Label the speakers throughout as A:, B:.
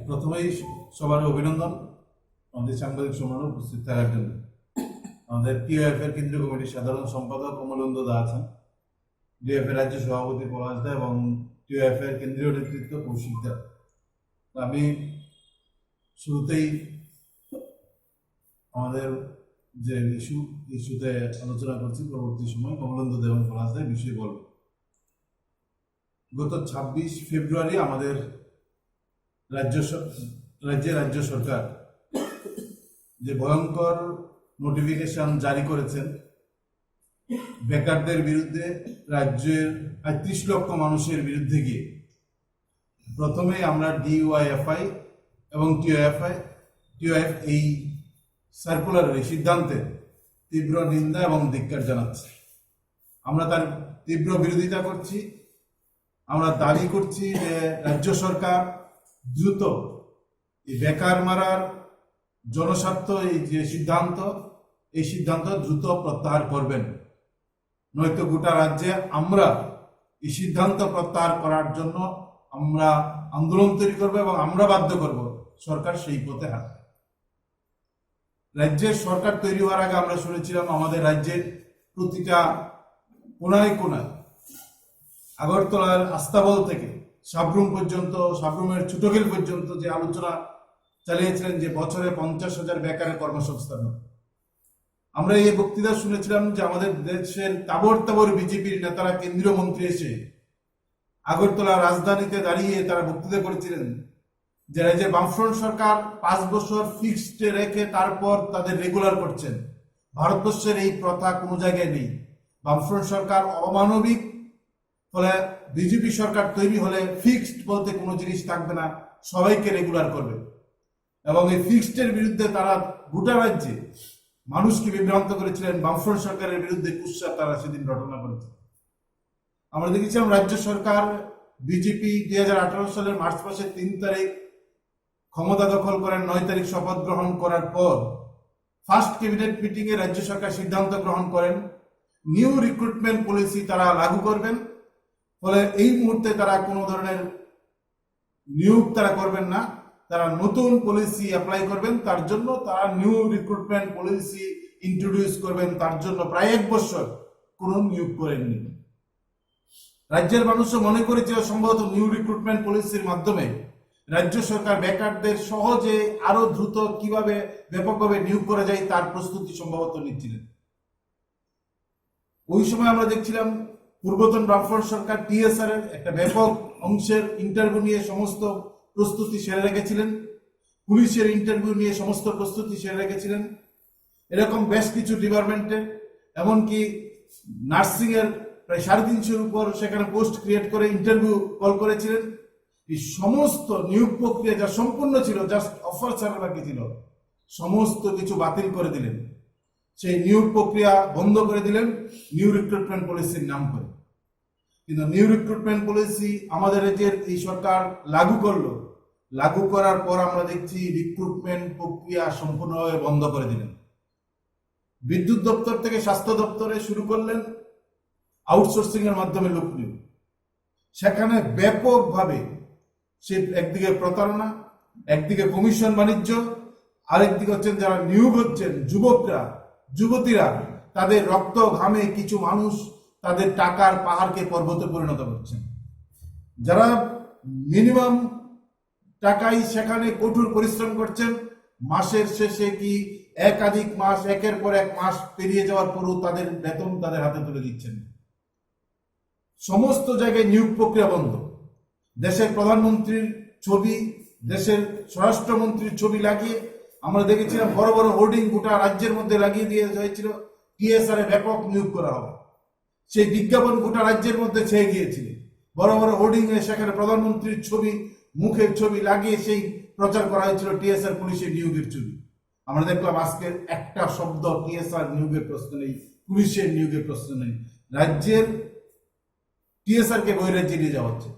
A: প্রথমেই সবার অভিনন্দন আমাদের সাংবাদিক সম্মেলনে উপস্থিত থাকার জন্য। আমাদের টিওএফ এর কেন্দ্রীয় কমিটির সাধারণ সম্পাদক কমলেন্দু দা আছেন, ডিএফ এর রাজ্য সভাপতি পলাশ দা এবং টিওএফ এর কেন্দ্রীয় নেতৃত্ব কৌশিক দা। আমি শুরুতেই আমাদের যে ইস্যুতে আলোচনা করছি, পরবর্তী সময় কমলেন্দু দা এবং পলাশ দা বিষয়ে বলব। গত 26 ফেব্রুয়ারি আমাদের রাজ্য সরকার যে ভয়ঙ্কর নোটিফিকেশন জারি করেছেন বেকারদের বিরুদ্ধে, রাজ্যের ৩৫ লক্ষ মানুষের বিরুদ্ধে গিয়ে, প্রথমে আমরা ডিওয়াইএফআই এবং টিওএফ এই সার্কুলারের এই সিদ্ধান্তে তীব্র নিন্দা এবং ধিক্কার জানাচ্ছি। আমরা তার তীব্র বিরোধিতা করছি। আমরা দাবি করছি যে রাজ্য সরকার দ্রুত এই বেকার মারার জনস্বার্থ এই যে সিদ্ধান্ত, এই সিদ্ধান্ত দ্রুত প্রত্যাহার করবেন, নয়তো গোটা রাজ্যে আমরা এই সিদ্ধান্ত প্রত্যাহার করার জন্য আমরা আন্দোলন তৈরি করবো এবং আমরা বাধ্য করব সরকার সেই পথে হাঁটতে। রাজ্যের সরকার তৈরি হওয়ার আগে আমরা শুনেছিলাম আমাদের রাজ্যের প্রতিটা কোনায় কোনায়, আগরতলার আস্তাবল থেকে সাবরুম পর্যন্ত, সাবরুমের ছোটগেল পর্যন্ত যে আলোচনা চালিয়েছিলেন যে বছরে 50,000 বেকারের কর্মসংস্থান। আমরা এই বক্তৃতা শুনেছিলাম যে আমাদের দেশের তাবর তাবর বিজেপির নেতারা, কেন্দ্রীয় মন্ত্রী এসে আগরতলা রাজধানীতে দাঁড়িয়ে তারা বক্তৃতা করেছিলেন যে রাজ্যের বামফ্রন্ট সরকার 5 বছর ফিক্সড রেখে তারপর তাদের রেগুলার করছেন। ভারতবর্ষের এই প্রথা কোনো জায়গায় নেই। বামফ্রন্ট সরকার অমানবিক, ফলে বিজেপি সরকার তৈরি হলে ফিক্সড বলতে কোনো জিনিস থাকবে না, সবাইকে রেগুলার করবে। এবং এই ফিক্সডের বিরুদ্ধে তারা গোটা রাজ্যে মানুষকে বিভ্রান্ত করেছিলেন। বামফ্রন্ট সরকারের বিরুদ্ধে কুৎসা তারা সেদিন রটনা করেছে। আমরা দেখেছিলাম রাজ্য সরকার বিজেপি 2018 সালের মার্চ মাসের 3 তারিখ ক্ষমতা দখল করেন। 9 তারিখ শপথ গ্রহণ করার পর ফার্স্ট ক্যাবিনেট মিটিং এ রাজ্য সরকার সিদ্ধান্ত গ্রহণ করেন নিউ রিক্রুটমেন্ট পলিসি তারা লাগু করবেন। ফলে এই মুহূর্তে তারা কোনো ধরনের নিয়োগ তারা করবেন না, তারা নতুন পলিসি অ্যাপ্লাই করবেন। তার জন্য তারা নিউ রিক্রুটমেন্ট পলিসি ইন্ট্রোডিউস করবেন। তার জন্য প্রায় 1 বছর কোনো নিয়োগ করেননি। রাজ্যের মানুষও মনে করেছিল সম্ভবত নিউ রিক্রুটমেন্ট পলিসির মাধ্যমে রাজ্য সরকার বেকারদের সহজে আরো দ্রুত কিভাবে ব্যাপকভাবে নিয়োগ করা যায় তার প্রস্তুতি সম্ভবত নিচ্ছিলেন। ওই সময় আমরা দেখছিলাম পূর্বতন বামফ্রন্ট সরকার টিএসআর এর একটা ব্যাপক অংশের ইন্টারভিউ নিয়ে সমস্ত প্রস্তুতি সেরে রেখেছিলেন, পুলিশের ইন্টারভিউ নিয়ে সমস্ত প্রস্তুতি সেরে রেখেছিলেন। এরকম বেশ কিছু ডিপার্টমেন্টে, এমনকি নার্সিং এর প্রায় 350-এর উপর সেখানে পোস্ট ক্রিয়েট করে ইন্টারভিউ কল করেছিলেন। এই সমস্ত নিয়োগ প্রক্রিয়া যা সম্পূর্ণ ছিল, জাস্ট অফার ছাড়া বাকি ছিল, সমস্ত কিছু বাতিল করে দিলেন। সেই নিয়োগ প্রক্রিয়া বন্ধ করে দিলেন নিউ রিক্রুটমেন্ট পলিসির নাম করে। কিন্তু নিউ রিক্রুটমেন্ট পলিসি আমাদের রাজ্যের এই সরকার লাগু করলো। লাগু করার পর আমরা দেখছি রিক্রুটমেন্ট প্রক্রিয়া সম্পূর্ণভাবে বন্ধ করে দিলেন। বিদ্যুৎ দপ্তর থেকে স্বাস্থ্য দপ্তরে শুরু করলেন আউটসোর্সিং এর মাধ্যমে লোক নিয়োগ। সেখানে ব্যাপকভাবে সে একদিকে প্রতারণা, একদিকে কমিশন বাণিজ্য, আরেকদিকে হচ্ছেন যারা নিয়োগ হচ্ছেন যুবকরা, যুবতীরা, তাদের রক্ত ঘামে কিছু মানুষ তাদের টাকার পাহাড়কে পর্বতে পরিণত করছেন। যারা মিনিমাম টাকাই সেখানে কঠোর পরিশ্রম করছেন, মাসের শেষে কি একাধিক মাস, একের পর এক মাস পেরিয়ে যাওয়ার পরও তাদের বেতন তাদের হাতে তুলে দিচ্ছেন। সমস্ত জায়গায় নিয়োগ প্রক্রিয়া বন্ধ। দেশের প্রধানমন্ত্রীর ছবি, দেশের স্বরাষ্ট্রমন্ত্রীর ছবি লাগিয়ে আমরা দেখেছিলাম বড় বড় হোর্ডিং গোটা রাজ্যের মধ্যে লাগিয়ে দিয়ে হয়েছিল টিএসআর এ ব্যাপক নিয়োগ করা হবে। সেই বিজ্ঞাপন গোটা রাজ্যের মধ্যে ছেয়ে গিয়েছিল। বড় বড় হোর্ডিং এ সেখানে প্রধানমন্ত্রীর ছবি, মুখের ছবি লাগিয়ে সেই প্রচার করা হয়েছিল টিএসআর পুলিশের নিয়োগের ছবি। আমরা দেখলাম আজকের একটা শব্দ টিএসআর নিয়োগের প্রশ্ন নেই, পুলিশের নিয়োগের প্রশ্ন নেই। রাজ্যের টিএসআর কে বহিরাজ্যে নিয়ে যাওয়া হচ্ছে।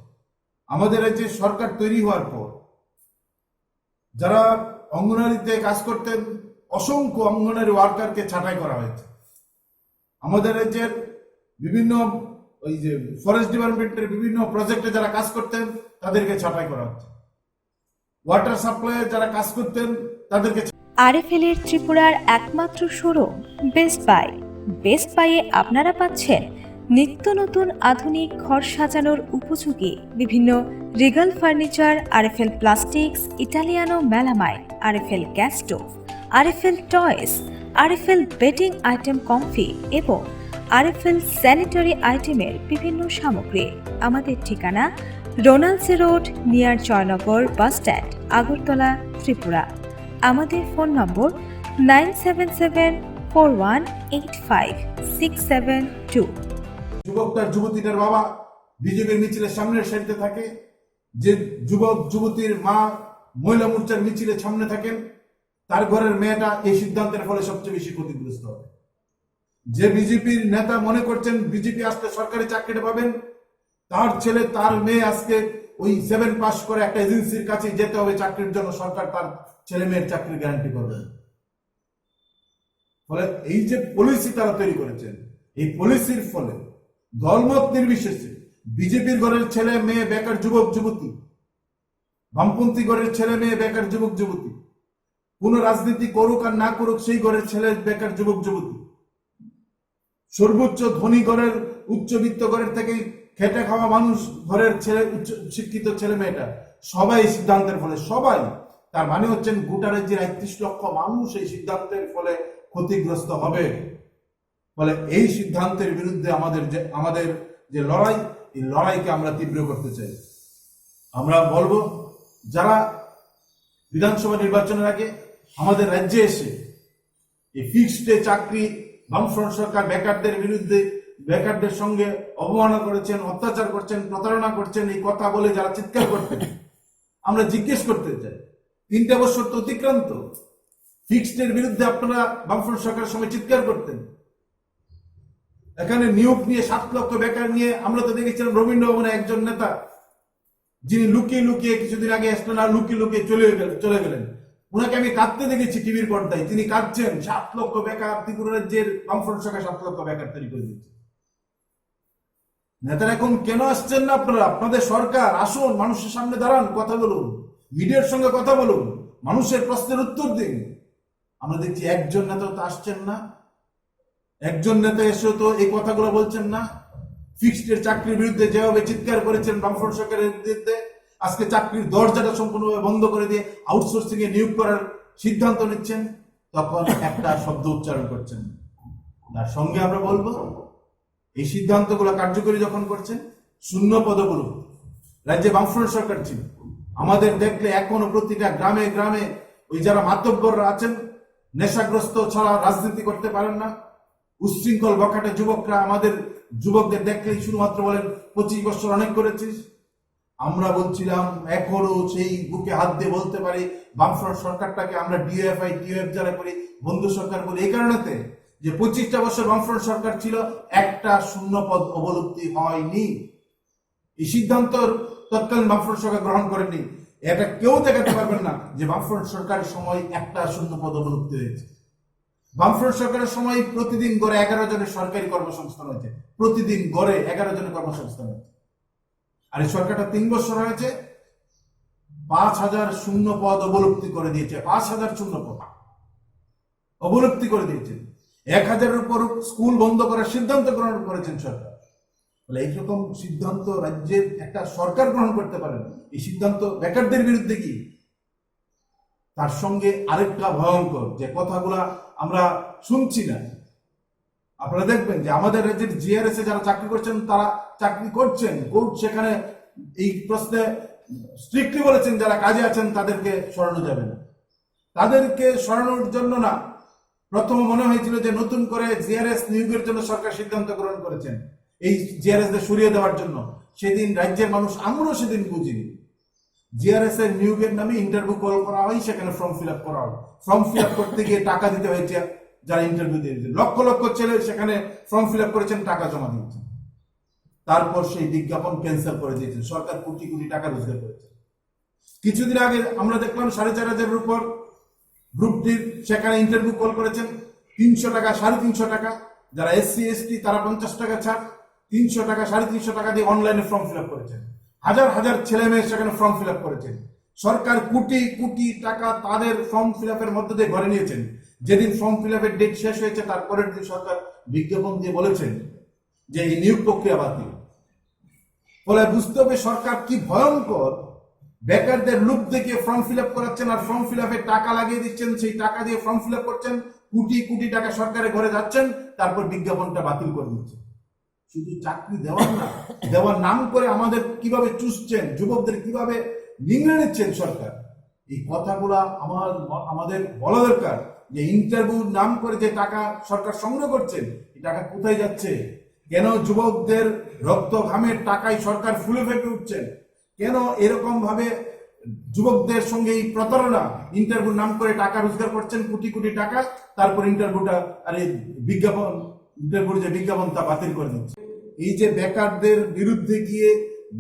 A: আমাদের রাজ্যে সরকার তৈরি হওয়ার পর যারা অঙ্গনারীতে কাজ করতেন, অসংখ্য অঙ্গনারী ওয়ার্কারকে ছাঁটাই করা হয়েছে। আমাদের রাজ্যের বিভিন্ন ওই যে ফরেস্ট ডিপার্টমেন্টের বিভিন্ন প্রজেক্টে যারা কাজ করতেন তাদেরকে ছাঁটাই করা হচ্ছে। ওয়াটার সাপ্লাই যারা কাজ করতেন তাদেরকে।
B: আরএফএল এর ত্রিপুরার একমাত্র শোরুম বেস্ট বাই। বেস্ট বাইয়ে আপনারা পাচ্ছেন নিত্য নতুন আধুনিক ঘর সাজানোর উপযোগী বিভিন্ন Regal furniture, RFL plastics, Italiano melamine, RFL gas stove, RFL toys, RFL bedding item Comfy এবং আরএফএল স্যানিটারি আইটেমের বিভিন্ন সামগ্রী। আমাদের ঠিকানা রোনালসি road, near Joynagar bus stand, Agartala, Tripura. আমাদের ফোন নম্বর 9774185672।
A: যুবকটার যুবতীটার বাবা বিজেপির মিছিলের সামনের সারিতে থাকে, যে যুবক যুবতীর মা মহিলা মোর্চার মিছিলের সামনে থাকেন, তার ঘরের মেয়েটা এই সিদ্ধান্তের ফলে সবচেয়ে বেশি ক্ষতিগ্রস্ত হবে। যে বিজেপির নেতা মনে করছেন বিজেপি আসতে সরকারি চাকরিটা পাবেন, তার ছেলে তার মেয়ে আজকে ওই 7 পাস করে একটা এজেন্সির কাছে যেতে হবে চাকরির জন্য, সরকার তার ছেলে মেয়ের চাকরির গ্যারান্টি করবে। ফলে এই যে পলিসি তারা তৈরি করেছেন, এই পলিসির ফলে দলমত নির্বিশেষে বিজেপির ঘরের ছেলে মেয়ে বেকার যুবক যুবতী, বামপন্থী ঘরের ছেলে মেয়ে বেকার যুবক যুবতী, কোন রাজনীতি করুক আর না করুক সেই ঘরের ছেলে বেকার যুবক যুবতী, সর্বোচ্চ ধনী ঘরের উচ্চবিত্ত ঘরের থেকে খেটে খাওয়া মানুষ ঘরের ছেলে, উচ্চ শিক্ষিত ছেলে মেয়েটা সবাই এই সিদ্ধান্তের ফলে, সবাই, তার মানে হচ্ছেন গোটা রাজ্যের ৩১ লক্ষ মানুষ এই সিদ্ধান্তের ফলে ক্ষতিগ্রস্ত হবে। ফলে এই সিদ্ধান্তের বিরুদ্ধে আমাদের যে লড়াই, এই লড়াইকে আমরা তীব্র করতে চাই। আমরা বলবো যারা বিধানসভা নির্বাচনের আগে আমাদের রাজ্যে এসে এই ফিক্সড চাকরি, বামফ্রন্ট সরকার বেকারদের বিরুদ্ধে, বেকারদের সঙ্গে অবমাননা করেছেন, অত্যাচার করছেন, প্রতারণা করছেন, এই কথা বলে যারা চিৎকার করতেন, আমরা জিজ্ঞেস করতে চাই 3টে বছর তো অতিক্রান্ত, ফিক্সডের বিরুদ্ধে আপনারা বামফ্রন্ট সরকারের সময় চিৎকার করতেন। এখানে নিয়োগ নিয়ে 7 লক্ষ বেকার নিয়ে আমরা তো দেখেছিলাম রবীন্দ্র ভবনে একজন নেতা, যিনি লুকিয়ে লুকিয়ে কিছুদিন আগে আসলেন আর লুকিয়ে লুকিয়ে চলে গেলেন, ওনাকে আমি কাঁদতে দেখেছি টিভির পর্দায়। তিনি কাঁদছেন, 7 লক্ষ বেকার, ত্রিপুরা রাজ্যের বামফ্রন্ট সরকার 7 লক্ষ বেকার তৈরি করে দিচ্ছে। নেতারা এখন কেন আসছেন না? আপনারা, আপনাদের সরকার, আসুন, মানুষের সামনে দাঁড়ান, কথা বলুন, মিডিয়ার সঙ্গে কথা বলুন, মানুষের প্রশ্নের উত্তর দিন। আমরা দেখছি একজন নেতা তো আসছেন না, একজন নেতা এসেও তো এই কথাগুলো বলছেন না। ফিক্সড চাকরির বিরুদ্ধে যেভাবে চিৎকার করেছেন বামফ্রন্ট সরকারের বিরুদ্ধে, আজকে চাকরির দরজাটা সম্পূর্ণভাবে বন্ধ করে দিয়ে আউটসোর্সিং এ নিয়োগ করার সিদ্ধান্ত নিচ্ছেন, তখন একটা শব্দ উচ্চারণ করছেন। তার সঙ্গে আমরা বলবো এই সিদ্ধান্তগুলো কার্যকরী যখন করছেন, শূন্য পদগুলো রাজ্যে বামফ্রন্ট সরকার ছিল, আমাদের দেখলে এখনো প্রতিটা গ্রামে গ্রামে ওই যারা মাতব্বররা আছেন, নেশাগ্রস্ত ছাড়া রাজনীতি করতে পারেন না, উচ্ছৃঙ্খল বখাটে যুবকরা আমাদের যুবকদের দেখলেই শুধুমাত্র বলেন 25 বছর অনেক করেছিস। আমরা বলছিলাম, এখনো সেই বুকে হাত দিয়ে বলতে পারি বামফ্রন্ট সরকারটাকে আমরা ডিএফআই টিএফ যারা করি বন্ধু সরকার বলি, এই কারণেতে যে 25টা বছর বামফ্রন্ট সরকার ছিল, একটা শূন্য পদ অবলুপ্তি হয়নি। এই সিদ্ধান্ত তৎকালীন বামফ্রন্ট সরকার গ্রহণ করেনি। এটা কেউ দেখাতে পারবেন না যে বামফ্রন্ট সরকারের সময় একটা শূন্য পদ অবলুপ্তি হয়েছে। বামফ্রন্ট সরকারের সময় প্রতিদিন গড়ে 11 জনের সরকারি কর্মসংস্থান হয়েছে, প্রতিদিন গড়ে 11 জনের কর্মসংস্থান হয়েছে। আর এই সরকারটা 3 বছর হয়েছে, 5000 শূন্য পদ অবলুপ্তি করে দিয়েছে। 5000 শূন্য পদ অবলুপ্তি করে দিয়েছে। 1000-এর উপর স্কুল বন্ধ করার সিদ্ধান্ত গ্রহণ করেছেন সরকার। বলে এইরকম সিদ্ধান্ত রাজ্যের একটা সরকার গ্রহণ করতে পারে না। এই সিদ্ধান্ত বেকারদের বিরুদ্ধে কি? তার সঙ্গে আরেকটা ভয়ঙ্কর যে কথাগুলা আমরা শুনছি না, আপনারা দেখবেন যে আমাদের রাজ্যের জিআরএস এ যারা চাকরি করছেন, তারা চাকরি করছেন, কোর্ট সেখানে এই প্রশ্নে স্ট্রিক্টলি বলেছেন যারা কাজে আছেন তাদেরকে সরানো যাবে না। তাদেরকে সরানোর জন্য না, প্রথম মনে হয়েছিল যে নতুন করে জিআরএস নিয়োগের জন্য সরকার সিদ্ধান্ত গ্রহণ করেছেন, এই জিআরএস দের সরিয়ে দেওয়ার জন্য। সেদিন রাজ্যের মানুষ, আমরাও সেদিন বুঝিনি, জিআরএস এর নিয়োগের নামে ইন্টারভিউ কল করা হয়, সেখানে ফর্ম ফিল আপ করা হয়। ফর্ম ফিল আপ করতে গিয়ে টাকা দিতে হয়েছে যারা ইন্টারভিউ দিয়েছে, লক্ষ লক্ষ ছেলে সেখানে ফর্ম ফিল আপ করেছেন, টাকা জমা দিয়েছেন। তারপর সেই বিজ্ঞাপন ক্যান্সেল করে দিয়েছে সরকার, কোটি কোটি টাকা রোজগার করেছে। কিছুদিন আগে আমরা দেখলাম 4500-এর উপর গ্রুপ ডির সেখানে ইন্টারভিউ কল করেছেন, 300 টাকা, 350 টাকা। যারা এসসি এসটি তারা 50 টাকা ছাড়, 300 টাকা, 350 টাকা দিয়ে অনলাইনে ফর্ম ফিল আপ করেছেন। হাজার হাজার ছেলে মেয়ে সেখানে ফর্ম ফিল আপ করেছেন। সরকার কোটি কোটি টাকা তাদের ফর্ম ফিল আপের মধ্যে দিয়ে ভরে নিয়েছেন। যেদিন ফর্ম ফিল আপের ডেট শেষ হয়েছে তার পরের দিন সরকার বিজ্ঞাপন দিয়ে বলেছেন যে এই নিয়োগ প্রক্রিয়া বাতিল। ফলে বুঝতে হবে সরকার কি ভয়ঙ্কর, বেকারদের লুপ দেখিয়ে ফর্ম ফিল আপ করাচ্ছেন আর ফর্ম ফিল আপে টাকা লাগিয়ে দিচ্ছেন, সেই টাকা দিয়ে ফর্ম ফিল আপ করছেন, কোটি কোটি টাকা সরকারের ঘরে যাচ্ছেন, তারপর বিজ্ঞাপনটা বাতিল করে দিচ্ছেন। শুধু চাকরি দেওয়ার না, দেওয়ার নাম করে আমাদের কিভাবে চুষছেন, যুবকদের কিভাবে নিংড়ে নিচ্ছেন সরকার, এই কথাগুলা আমাদের বলা দরকার। যে ইন্টারভিউ নাম করে যে টাকা সরকার সংগ্রহ করছেন, এই টাকা কোথায় যাচ্ছে? কেন যুবকদের রক্ত ঘামের টাকায় সরকার ফুলে ফেপে উঠছেন? কেন এরকম ভাবে যুবকদের সঙ্গে এই প্রতারণা? ইন্টারভিউ নাম করে টাকা রোজগার করছেন কোটি কোটি টাকা, তারপর ইন্টারভিউটা আরে বিজ্ঞাপন, ইন্টারভিউর যে বিজ্ঞাপন তা বাতিল করে দিচ্ছে। এই যে বেকারদের বিরুদ্ধে গিয়ে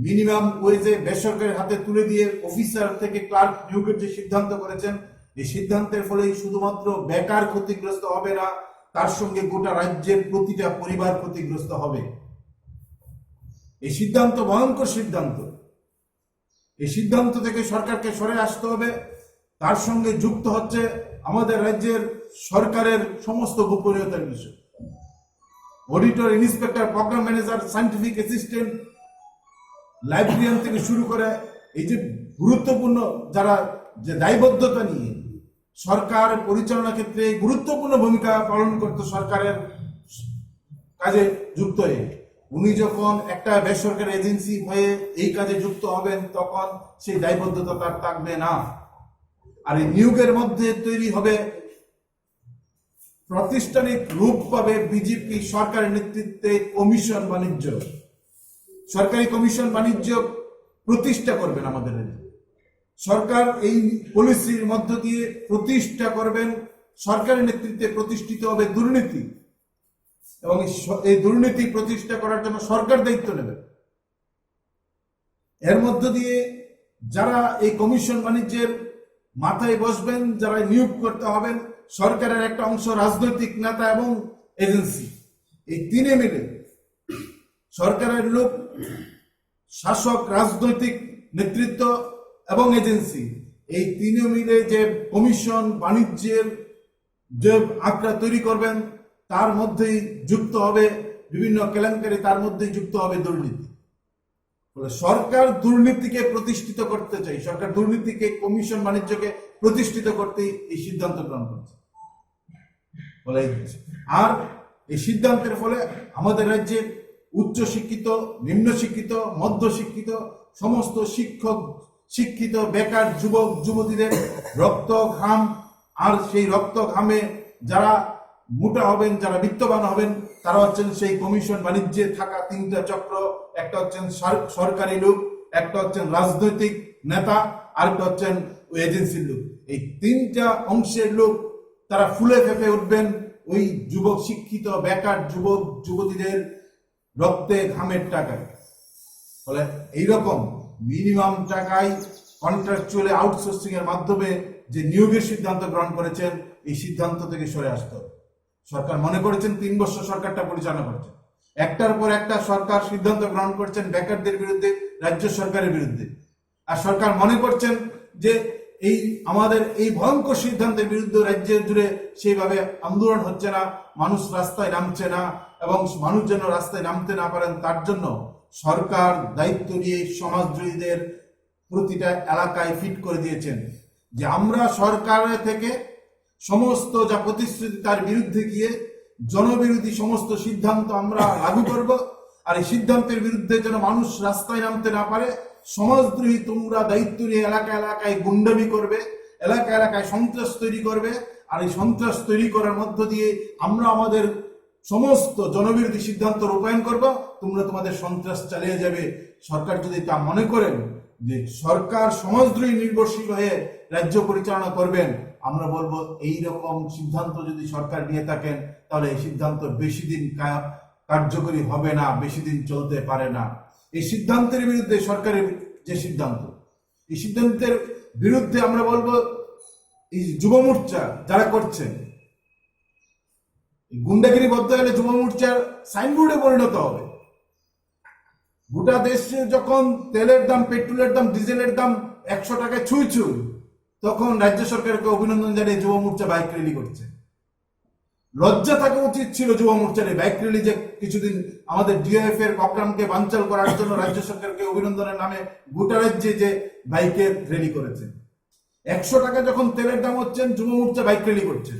A: মিনিমাম ওয়েজে বেসরকারি হাতে তুলে দিয়ে অফিসার থেকে ক্লার্ক নিয়োগের যে সিদ্ধান্ত করেছেন, এই সিদ্ধান্তের ফলে শুধুমাত্র বেকার ক্ষতিগ্রস্ত হবে না, তার সঙ্গে গোটা রাজ্যের প্রতিটা পরিবার ক্ষতিগ্রস্ত হবে। এই সিদ্ধান্ত ভয়ঙ্কর সিদ্ধান্ত। এই সিদ্ধান্ত থেকে সরকারকে সরে আসতে হবে। তার সঙ্গে যুক্ত হচ্ছে আমাদের রাজ্যের সরকারের সমস্ত গোপনীয়তার বিষয়। Auditor, inspector, programme manager, scientific assistant, librarian থেকে শুরু করে এই যে গুরুত্বপূর্ণ যারা যে দায়বদ্ধতা নিয়ে সরকার পরিচালনা ক্ষেত্রে গুরুত্বপূর্ণ ভূমিকা পালন করতে সরকারের কাজে যুক্ত হয়ে, উনি যখন একটা বেসরকারি এজেন্সি হয়ে এই কাজে যুক্ত হবেন, তখন সেই দায়বদ্ধতা তার থাকবে না। আর এই নিয়োগের মধ্যে তৈরি হবে প্রাতিষ্ঠানিক রূপ পাবে বিজেপি সরকারের নেতৃত্বে কমিশন বাণিজ্য। সরকারি কমিশন বাণিজ্য প্রতিষ্ঠা করবেন আমাদের সরকার। এই পলিসির মধ্য দিয়ে প্রতিষ্ঠা করবেন, সরকারের নেতৃত্বে প্রতিষ্ঠিত হবে দুর্নীতি, এবং এই দুর্নীতি প্রতিষ্ঠা করার জন্য সরকার দায়িত্ব নেবে। এর মধ্য দিয়ে যারা এই কমিশন বাণিজ্যের মাথায় বসবেন, যারা নিয়োগ করতে হবেন, সরকারের একটা অংশ রাজনৈতিক নেতা এবং এজেন্সি, এই তিনে মিলে সরকারের লোক, শাসক, রাজনৈতিক নেতৃত্ব এবং এজেন্সি, এই তিনে মিলে যে কমিশন বাণিজ্যের যে আঁকড়া তৈরি করবেন, তার মধ্যেই যুক্ত হবে বিভিন্ন কেলেঙ্কারি, তার মধ্যেই যুক্ত হবে দুর্নীতি। বলে সরকার দুর্নীতিকে প্রতিষ্ঠিত করতে চাই, সরকার দুর্নীতিকে, কমিশন বাণিজ্যকে প্রতিষ্ঠিত করতেই এই সিদ্ধান্ত গ্রহণ করছে। বলে আর এই সিদ্ধান্তের ফলে আমাদের রাজ্যে উচ্চ শিক্ষিত, নিম্ন শিক্ষিত, মধ্য শিক্ষিত সমস্ত শিক্ষক, শিক্ষিত বেকার যুবক যুবতীদের রক্ত ঘাম, আর সেই রক্ত ঘামে যারা মোটা হবেন, যারা বিত্তবান হবেন, তারা হচ্ছেন সেই কমিশন বাণিজ্যে থাকা তিনটা চক্র। একটা হচ্ছেন সরকারি লোক, একটা হচ্ছেন রাজনৈতিক নেতা, আরেকটা হচ্ছেন ওই এজেন্সির লোক। এই তিনটা অংশের লোক তারা ফুলে ফেপে উঠবেন ওই যুবক, শিক্ষিত বেকার যুবক যুবতীদের রক্তে ঘামের টাকায়। ফলে এইরকম মিনিমাম টাকায় কন্ট্রাকচুয়ালি আউটসোর্সিং এর মাধ্যমে যে নিয়োগের সিদ্ধান্ত গ্রহণ করেছেন, এই সিদ্ধান্ত থেকে সরে আসতে হবে। সরকার মনে করেছেন 3 বছর সরকারটা পরিচালনা করছে, একটার পর একটা সরকার সিদ্ধান্ত গ্রহণ করছেন বেকারদের বিরুদ্ধে, রাজ্য সরকারের বিরুদ্ধে। আর সরকার মনে করছেন যে এই আমাদের এই ভয়ঙ্কর সিদ্ধান্তের বিরুদ্ধে রাজ্য জুড়ে সেইভাবে আন্দোলন হচ্ছে না, মানুষ রাস্তায় নামছে না, এবং মানুষ যেন রাস্তায় নামতে না পারেন তার জন্য সরকার দায়িত্ব নিয়ে সমাজদ্রোহীদের প্রতিটা এলাকায় ফিট করে দিয়েছেন যে আমরা সরকারের থেকে সমস্ত যা প্রতিশ্রুতি তার বিরুদ্ধে গিয়ে জনবিরোধী সমস্ত সিদ্ধান্ত আমরা লাগু করব। আর এই সিদ্ধান্তের বিরুদ্ধে যেন মানুষ রাস্তায় নামতে না পারে, সমাজদ্রোহী তোমরা দায়িত্ব নিয়ে এলাকা এলাকায় গুন্ডামি করবে, এলাকা এলাকায় সন্ত্রাস তৈরি করবে। আর এই সন্ত্রাস তৈরি করার মধ্য দিয়ে আমরা আমাদের সমস্ত জনবিরোধী সিদ্ধান্ত রূপায়ণ করব, তোমরা তোমাদের সন্ত্রাস চালিয়ে যাবে। সরকার যদি তা মনে করেন যে সরকার সমাজদ্রোহী নির্ভরশীল হয়ে রাজ্য পরিচালনা করবেন, আমরা বলবো এই রকম সিদ্ধান্ত যদি সরকার নিয়ে থাকেন, তাহলে এই সিদ্ধান্ত বেশি দিন কার্যকরী হবে না, বেশি দিন চলতে পারে না। এই সিদ্ধান্তের বিরুদ্ধে সরকারের যে সিদ্ধান্ত, এই সিদ্ধান্তের বিরুদ্ধে আমরা বলবো এই যুব মোর্চা যারা করছেন, গুন্ডাগিরি বদ্ধ হলে যুব মোর্চার সাইনবোর্ডে পরিণত হবে। গোটা দেশে যখন তেলের দাম, পেট্রোলের দাম, ডিজেলের দাম 100 টাকায় ছুঁই ছুঁই, তখন রাজ্য সরকারকে অভিনন্দন জানিয়ে যুব মোর্চা বাইক র্যালি করছে। লজ্জা থাকা উচিত ছিল যুব মোর্চার এই বাইক র্যালি, যে কিছুদিন আমাদের ডিএফ এর প্রোগ্রামকে বানচাল করার জন্য রাজ্য সরকারকে অভিনন্দনের নামে গোটা রাজ্যে যে বাইকের র্যালি করেছে। 100 টাকা যখন তেলের দাম হচ্ছেন, যুব মোর্চা বাইক র্যালি করছে।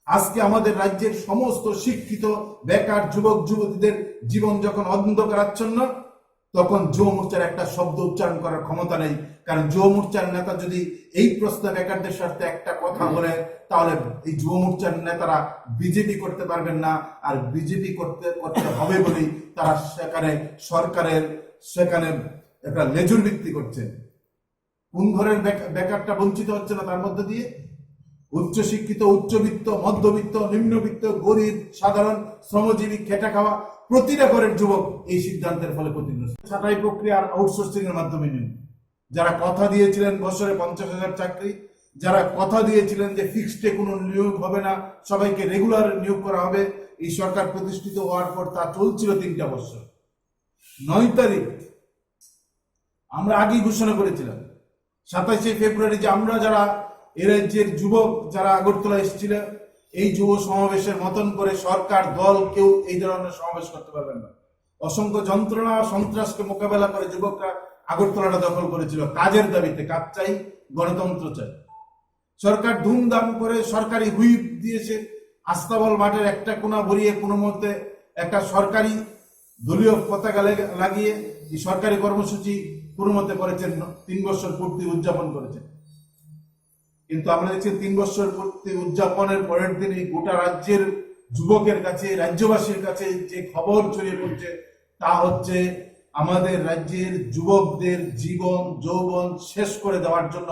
A: আজকে আমাদের রাজ্যের সমস্ত শিক্ষিত বেকার যুবক যুবতীদের জীবন যখন অন্ধকারাচ্ছন্ন, তখন যুব মোর্চার একটা শব্দ উচ্চারণ করার ক্ষমতা নেই। কারণ যুব মোর্চার নেতা যদি এই প্রশ্নে বেকারদের স্বার্থে একটা কথা বলে, তাহলে এই যুব মোর্চার নেতারা বিজেপি করতে পারবেন না। আর বিজেপি করতে হবে বলেই তারা সেখানে একটা লেজুর ভিত্তি করছে। কোন ঘরের বেকারটা বঞ্চিত হচ্ছে না তার মধ্যে দিয়ে? উচ্চশিক্ষিত, উচ্চবিত্ত, মধ্যবিত্ত, নিম্নবিত্ত, গরিব, সাধারণ, শ্রমজীবী, খেটে খাওয়া প্রতিটা ঘরের যুবক এই সিদ্ধান্তের ফলে ক্ষতিগ্রস্ত। ছাঁটাই প্রক্রিয়া আর আউটসোর্সিং এর মাধ্যমে নিয়োগ। যারা কথা দিয়েছিলেন বছরে 50,000 চাকরি, যারা কথা দিয়েছিলেন যে ফিক্সডে কোনো নিয়োগ হবে না, সবাইকে রেগুলার নিয়োগ করা হবে, এই সরকার প্রতিষ্ঠিত হওয়ার পর তা চলছিল 3টা বছর। 9 তারিখ আমরা আগেই ঘোষণা করেছিলাম, 27শে ফেব্রুয়ারি, যে আমরা যারা এ রাজ্যের যুবক যারা আগরতলা এসেছিল, এই যুব সমাবেশের মতন করে সরকার দল কেউ এই ধরনের সমাবেশ করতে পারবেন না। অসংখ্য যন্ত্রণা সন্ত্রাসকে মোকাবেলা করে যুবকরা আগরতলাটা দখল করেছিল কাজের দাবিতে। কাজ চাই, গণতন্ত্র চাই। সরকার ধুমধাম করে সরকারি হুইপ দিয়েছে, আস্তাবল মাঠের একটা কোণা ভরিয়ে কোনো মতে একটা সরকারি দলীয় পতাকা লাগিয়ে এই সরকারি কর্মসূচি কোনো মতে করেছেন, 3 বছর পূর্তি উদযাপন করেছেন। কিন্তু আমরা দেখছি 3 বছর পূর্তি উদযাপনের পরের দিনই গোটা রাজ্যের যুবকের কাছে, রাজ্যবাসীর কাছে যে খবর ছড়িয়ে পড়ছে, তা হচ্ছে আমাদের রাজ্যের যুবকদের জীবন যৌবন শেষ করে দেওয়ার জন্য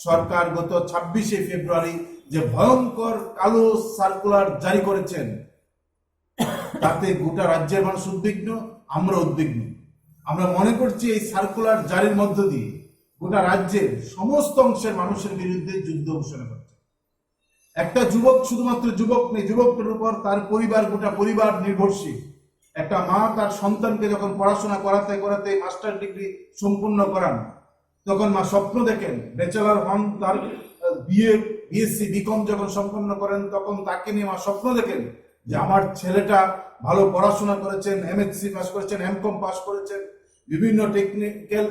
A: সরকার গত 26শে ফেব্রুয়ারি যে ভয়ঙ্কর কালো সার্কুলার জারি করেছেন, তাতে গোটা রাজ্যের মানুষ উদ্বিগ্ন, আমরা উদ্বিগ্ন। আমরা মনে করছি এই সার্কুলার জারির মধ্য দিয়ে গোটা রাজ্যের সমস্ত অংশের মানুষের বিরুদ্ধে যুদ্ধ ঘোষণা করছে। একটা যুবক শুধুমাত্র যুবক নেই, যুবকের উপর তার পরিবার, গোটা পরিবার নির্ভরশীল। একটা মা তার সন্তানকে যখন পড়াশোনা করাতে করাতে মাস্টার ডিগ্রি সম্পূর্ণ করান, তখন মা স্বপ্ন দেখেন, ব্যাচেলার হন, তার বিএসসি বিকম যখন সম্পন্ন করেন, তখন তাকে নিয়ে মা স্বপ্ন দেখেন যে আমার ছেলেটা ভালো পড়াশোনা করেছেন, এমএসসি পাস করেছেন, এমকম পাস করেছেন, বিভিন্ন টেকনিক্যাল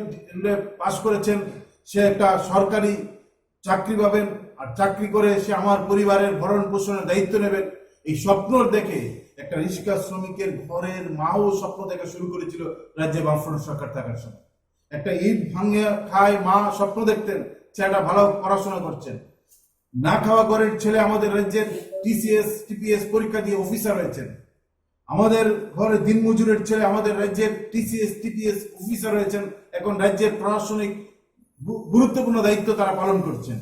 A: পাস করেছেন, সে একটা সরকারি চাকরি পাবেন, আর চাকরি করে সে আমার পরিবারের ভরণ পোষণের দায়িত্ব নেবেন। এই স্বপ্ন দেখে একটা রিক্সা শ্রমিকের ঘরের মাও স্বপ্ন দেখা শুরু করেছিল রাজ্যে বামফ্রন্ট সরকার থাকার সময়। একটা ইট ভাঙে খায় মা স্বপ্ন দেখতেন ছেলেটা ভালো পড়াশোনা করছেন। না খাওয়া ঘরের ছেলে আমাদের রাজ্যের টিসিএস টিপিএস পরীক্ষা দিয়ে অফিসার হয়েছেন। আমাদের ঘরে দিনমজুরের ছেলে আমাদের রাজ্যের টিসিএস টিপিএস অফিসার হয়েছেন। এখন রাজ্যের প্রশাসনিক গুরুত্বপূর্ণ দায়িত্ব তারা পালন করছেন।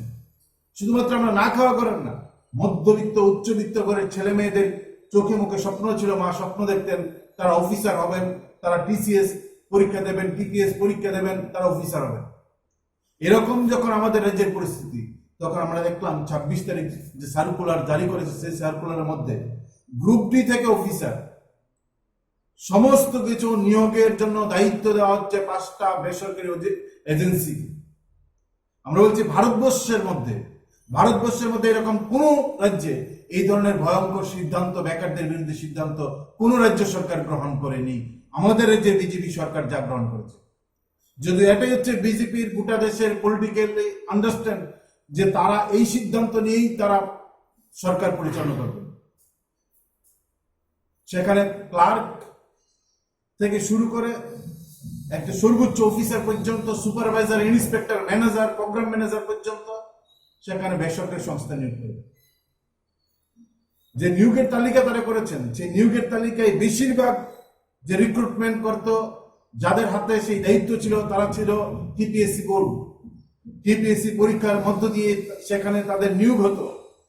A: শুধুমাত্র আমরা না খাওয়া করেন না, মধ্যবিত্ত উচ্চবিত্ত ঘরের ছেলে মেয়েদের চোখে মুখে স্বপ্ন ছিল, মা স্বপ্ন দেখতেন তারা অফিসার হবেন, তারা টিসিএস পরীক্ষা দেবেন, টিপিএস পরীক্ষা দেবেন, তারা অফিসার হবেন। এরকম যখন আমাদের রাজ্যের পরিস্থিতি, তখন আমরা দেখলাম 26 তারিখ যে সার্কুলার জারি করেছে, সেই সার্কুলারের মধ্যে গ্রুপ ডি থেকে অফিসার সমস্ত কিছু নিয়োগের জন্য দায়িত্ব দেওয়া হচ্ছে 5টা বেসরকারি এজেন্সি। আমরা বলছি ভারতবর্ষের মধ্যে এরকম কোন রাজ্যে এই ধরনের ভয়ঙ্কর সিদ্ধান্ত, বেকারদের বিরুদ্ধে সিদ্ধান্ত কোন রাজ্য সরকার গ্রহণ করেনি। আমাদের রাজ্যে বিজেপি সরকার যা গ্রহণ করেছে, যদি এটাই হচ্ছে বিজেপির গোটা দেশের পলিটিক্যালি আন্ডারস্ট্যান্ড যে তারা এই সিদ্ধান্ত নিয়েই তারা সরকার পরিচালনা করবে। সেখানে ক্লার্ক থেকে শুরু করে একটা সর্বোচ্চ অফিসার পর্যন্ত, supervisor, inspector, manager, programme manager পর্যন্ত সেখানে বেসরকারি সংস্থা নিয়োগ করবে। যে নিয়োগের তালিকা তারা করেছেন, সেই নিয়োগের তালিকায় বেশিরভাগ যে রিক্রুটমেন্ট করত, যাদের হাতে সেই দায়িত্ব ছিল, তারা ছিল টিপিএসসি বোর্ড। টিপিএসসি পরীক্ষার মধ্য দিয়ে সেখানে তাদের নিয়োগ হতো।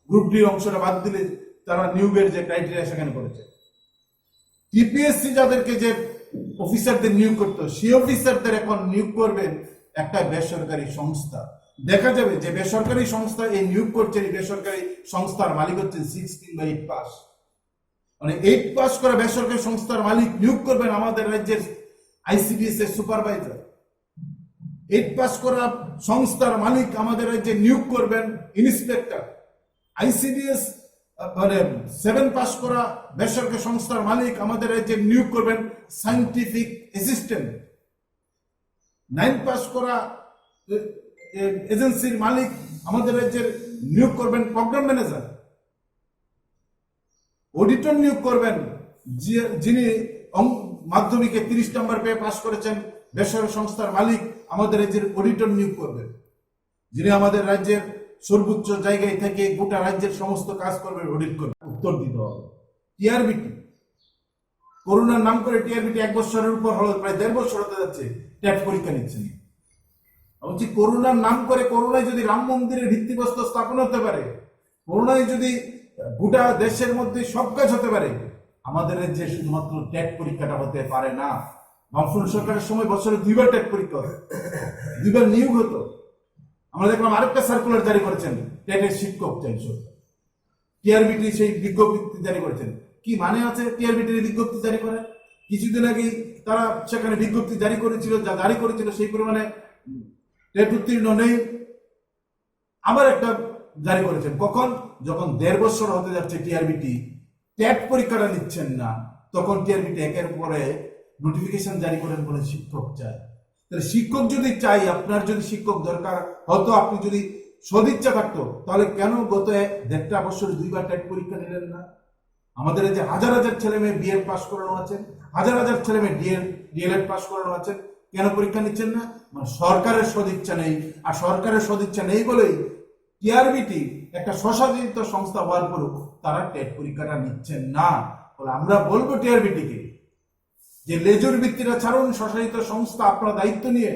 A: গ্রুপ ডি অংশটা বাদ দিলে তারা নিয়োগের যে ক্রাইটেরিয়া সেখানে করেছে। টিপিএসসি যাদেরকে যে অফিসারদের নিয়োগ করতো, সেই অফিসারদের এখন নিয়োগ করবেন একটা বেসরকারি সংস্থা। দেখা যাবে যে বেসরকারি সংস্থা এই নিয়োগ করছে, এই বেসরকারি সংস্থার মালিক হচ্ছেন 6 কিংবা 8 পাস, মানে 8 পাস করা বেসরকারি সংস্থার মালিক নিয়োগ করবেন আমাদের রাজ্যের আইসিডিএস এর সুপারভাইজার। 8 পাস করা সংস্থার মালিক আমাদের রাজ্যে নিয়োগ করবেন ইন্সপেক্টর। আইসিডিএস মানে 7 পাস করা বেসরকারি সংস্থার মালিক আমাদের রাজ্যে নিয়োগ করবেন সায়েন্টিফিক অ্যাসিস্ট্যান্ট। 9 পাস করা এজেন্সির মালিক আমাদের রাজ্যের নিয়োগ করবেন প্রোগ্রাম ম্যানেজার। অডিটর নিয়োগ করবেন যিনি মাধ্যমিকে 30 নম্বর পেয়ে পাস করেছেন, বেসরকারি সংস্থার মালিক আমাদের রাজ্যের অডিটর নিয়োগ করবেন, যিনি আমাদের রাজ্যের সর্বোচ্চ জায়গায় থেকে গোটা রাজ্যের সমস্ত কাজ করবেন, অডিট করবেন। উত্তর দিতে হবে। টিআরবিটি, করোনার নাম করে টিআরবিটি 1 বছরের উপর হলো, প্রায় 1.5 বছর হতে যাচ্ছে ট্যাট পরীক্ষা নিচ্ছেন। বলছি করোনার নাম করে, করোনায় যদি রাম মন্দিরের ভিত্তিপ্রস্তর স্থাপন হতে পারে, করোনায় যদি গোটা দেশের মধ্যে সব কাজ হতে পারে, আমাদের রাজ্যে শুধুমাত্র ট্যাট পরীক্ষাটা হতে পারে না। বামফ্রন্ট সরকারের সময় বছরে 2 বার ট্যাট পরীক্ষা হতো, 2 বার নিয়োগ হতো। আমরা দেখলাম আরেকটা সার্কুলার জারি করেছেন, ট্যাটের শিক্ষক চাই সরকার। টিআরবিটি সেই বিজ্ঞপ্তি জারি করেছেন। কি মানে আছে টিআরবিটির বিজ্ঞপ্তি জারি করে? কিছুদিন আগেই তারা সেখানে বিজ্ঞপ্তি জারি করেছিল, যা জারি করেছিল সেই পরিমাণে ট্যাট উত্তীর্ণ নেই। আবার একটা জারি করেছেন, কখন? যখন 1.5 বছর হতে যাচ্ছে টিআরবিটি ট্যাট পরীক্ষাটা নিচ্ছেন না, তখন টিআরবিটি একের পরে নোটিফিকেশন জারি করেন বলে শিক্ষক চায়। তাহলে শিক্ষক যদি চাই, আপনার যদি শিক্ষক দরকার হতো, আপনি যদি সদিচ্ছা থাকতো, তাহলে কেন গত 1.5 বছর 2 বার ট্যাট পরীক্ষা নিলেন না? আমাদের এই যে হাজার হাজার ছেলে মেয়ে বিএড পাস করানো আছেন, হাজার হাজার ছেলে মেয়ে ডিএলএড পাস করানো আছেন, কেন পরীক্ষা নিচ্ছেন না? মানে সরকারের সদিচ্ছা নেই। আর সরকারের সদিচ্ছা নেই বলেই টিআরবিটি একটা স্বশাসিত সংস্থা হওয়ার পরও তারা ট্যাট পরীক্ষাটা নিচ্ছেন না। বলে আমরা বলবো টিআরবিটিকে যে লেজুর ভিত্তিটা ছাড়ুন, স্বশাসিত সংস্থা আপনারা দায়িত্ব নিয়ে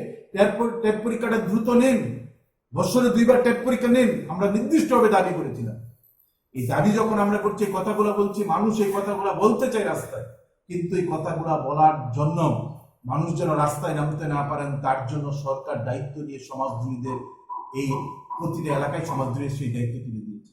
A: ট্যাট পরীক্ষাটা দ্রুত নিন, বছরে 2 বার ট্যাট পরীক্ষা নিন। আমরা নির্দিষ্টভাবে দাবি করেছিলাম। এই দাবি যখন আমরা করছি, কথাগুলো বলছি, মানুষ এই কথাগুলো বলতে চাই রাস্তায়, কিন্তু এই কথাগুলো বলার জন্য মানুষ যেন রাস্তায় নামতে না পারেন, তার জন্য সরকার দায়িত্ব নিয়ে সমাজদ্রোহীদের এই প্রতিটা এলাকায় সমাজদ্রোহী সেই দায়িত্ব তুলে দিয়েছে।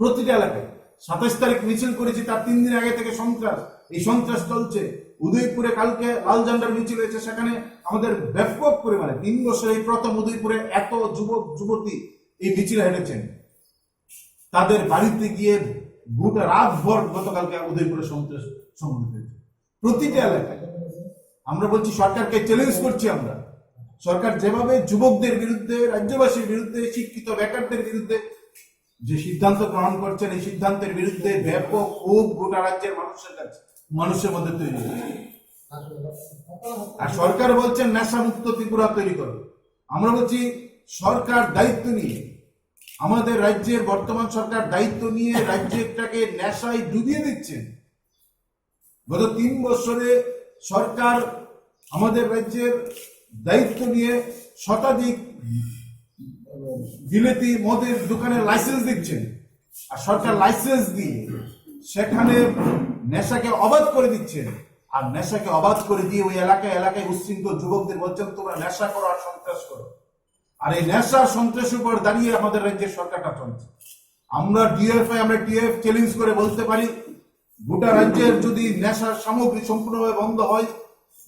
A: প্রতিটা এলাকায় 27 তারিখ মিছিল করেছি, তার 3 দিন আগে থেকে সন্ত্রাস, এই সন্ত্রাস চলছে। উদয়পুরে কালকে লাল ঝান্ডার মিছিল হয়েছে, সেখানে আমাদের ব্যাপক পরিমাণে 3 বছরে এই প্রথম উদয়পুরে এত যুবক যুবতী এই মিছিল হেঁটেছেন। তাদের বাড়িতে গিয়ে গোটা রাত ভর গতকালকে উদয়পুরে সন্ত্রাস সংঘটিত হয়েছে। প্রতিটা এলাকায় আমরা বলছি, সরকারকে চ্যালেঞ্জ করছি আমরা, সরকার যেভাবে যুবকদের বিরুদ্ধে, রাজ্যবাসীর বিরুদ্ধে, শিক্ষিত বেকারদের বিরুদ্ধে যে সিদ্ধান্ত গ্রহণ করছেন, এই সিদ্ধান্তের বিরুদ্ধে ব্যাপক ক্ষোভ গোটা রাজ্যের মানুষের মধ্যে তৈরি হচ্ছে। আর সরকার বলছেন নেশা মুক্ত ত্রিপুরা তৈরি করবে। আমরা বলছি সরকার দায়িত্ব নিয়ে, আমাদের রাজ্যের বর্তমান সরকার দায়িত্ব নিয়ে রাজ্যটাকে নেশায় ডুবিয়ে দিচ্ছেন। গত 3 বছরে সরকার আমাদের রাজ্যের দায়িত্ব নিয়ে শতাধিক বিলেতি মদের দোকানের লাইসেন্স দিচ্ছেন। আর সরকার লাইসেন্স দিয়ে সেখানে নেশাকে অবাধ করে দিচ্ছেন। আর নেশাকে অবাধ করে দিয়ে ওই এলাকায় এলাকায় উচ্ছৃঙ্খল যুবকদের বলছেন তোমরা নেশা করো আর সন্ত্রাস করো। আর এই নেশা সন্ত্রাসের উপর দাঁড়িয়ে আমাদের রাজ্যের সরকারটা চলছে। আমরা টিএফ চ্যালেঞ্জ করে বলতে পারি, গোটা রাজ্যের যদি নেশার সামগ্রী সম্পূর্ণভাবে বন্ধ হয়,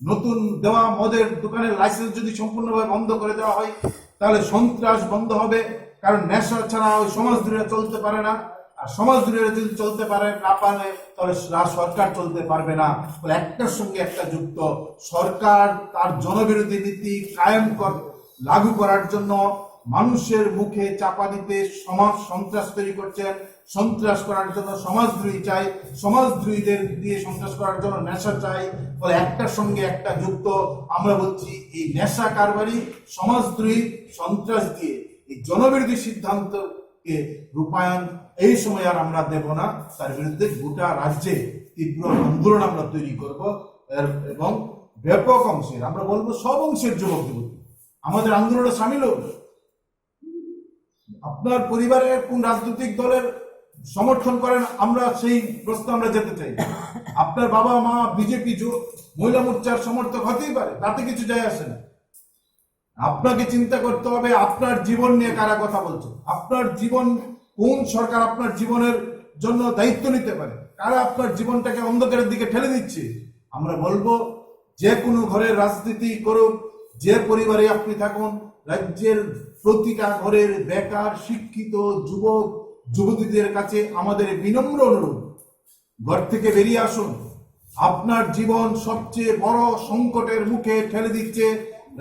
A: নতুন দেওয়া মদের দোকানের লাইসেন্স যদি সম্পূর্ণভাবে বন্ধ করে দেওয়া হয়, তাহলে সন্ত্রাস বন্ধ হবে। কারণ নেশা ছাড়া ওই সমাজদ্রোহীরা চলতে পারে না, আর সমাজদ্রোহীরা যদি চলতে পারে না পারে, তাহলে সরকার চলতে পারবে না। বলে একটার সঙ্গে একটা যুক্ত। সরকার তার জনবিরোধী নীতি লাগু করার জন্য মানুষের মুখে চাপা দিতে সমাজ সন্ত্রাস তৈরি করছেন। সন্ত্রাস করার জন্য সমাজদ্রোহী চাই, সমাজদ্রোহীদের দিয়ে সন্ত্রাস করার জন্য নেশা চাই। বলে একটার সঙ্গে একটা যুক্ত। আমরা বলছি এই নেশা কারবারি, সমাজদ্রোহী, সন্ত্রাস দিয়ে এই জনবিরোধী সিদ্ধান্তকে রূপায়ণ এই সময় আর আমরা দেব না। তার বিরুদ্ধে গোটা রাজ্যে তীব্র আন্দোলন আমরা তৈরি করব এবং ব্যাপক অংশের, আমরা বলবো সব অংশের যুবক যুবতী আমাদের আন্দোলনে সামিল হোক। আপনার পরিবারের কোন রাজনৈতিক দলের সমর্থন করেন, আমরা সেই প্রশ্নে আমরা যেতে চাই। আপনার বাবা মা বিজেপি মহিলা মোর্চার সমর্থক হতেই পারে, তাতে কিছু যায় আসে না। আপনাকে চিন্তা করতে হবে আপনার জীবন নিয়ে কারা কথা বলছে, আপনার জীবন, কোন সরকার আপনার জীবনের জন্য দায়িত্ব নিতে পারে, কারা আপনার জীবনটাকে অন্ধকারের দিকে ঠেলে দিচ্ছে। আমরা বলবো যে কোনো ঘরের রাজনীতি করুক, যে পরিবারে আপনি থাকুন, রাজ্যের প্রতিটা ঘরের বেকার শিক্ষিত যুবক যুবতীদের কাছে আমাদের বিনম্র অনুরোধ, ঘর থেকে বেরিয়ে আসুন। আপনার জীবন সবচেয়ে বড় সংকটের মুখে ঠেলে দিচ্ছে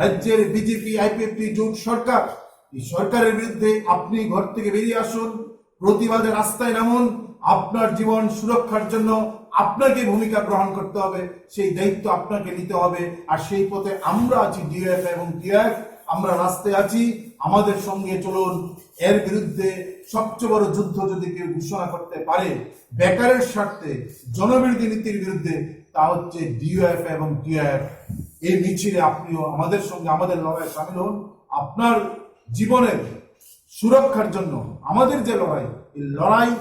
A: রাজ্যের বিজেপি আইপিএফটি জোট সরকার। এই সরকারের বিরুদ্ধে আপনি ঘর থেকে বেরিয়ে আসুন, প্রতিবাদের রাস্তায় নামুন। আপনার জীবন সুরক্ষার জন্য আপনাকে ভূমিকা গ্রহণ করতে হবে, সেই দায়িত্ব আপনাকে নিতে হবে। আর সেই পথে আমরা আছি, ডিএফ এবং টিএফ, আমরা রাস্তায় আছি, আমাদের সঙ্গে চলুন। এর বিরুদ্ধে সবচেয়ে বড় যুদ্ধ যদি কেউ ঘোষণা করতে পারে বেকারের স্বার্থে, জনবিরোধী নীতির বিরুদ্ধে, তা হচ্ছে ডিএফ এবং টিএফ। এই মিছিলে আপনিও আমাদের সঙ্গে আমাদের লড়াইয়ে সামিল হন। আপনার জীবনের সুরক্ষার জন্য আমাদের যে লড়াই, এই লড়াই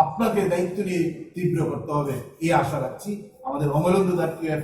A: আপনাকে দায়িত্ব নিয়ে তীব্র করতে হবে, এই আশা রাখছি। আমাদের অমলেন্দু দাস টিএফ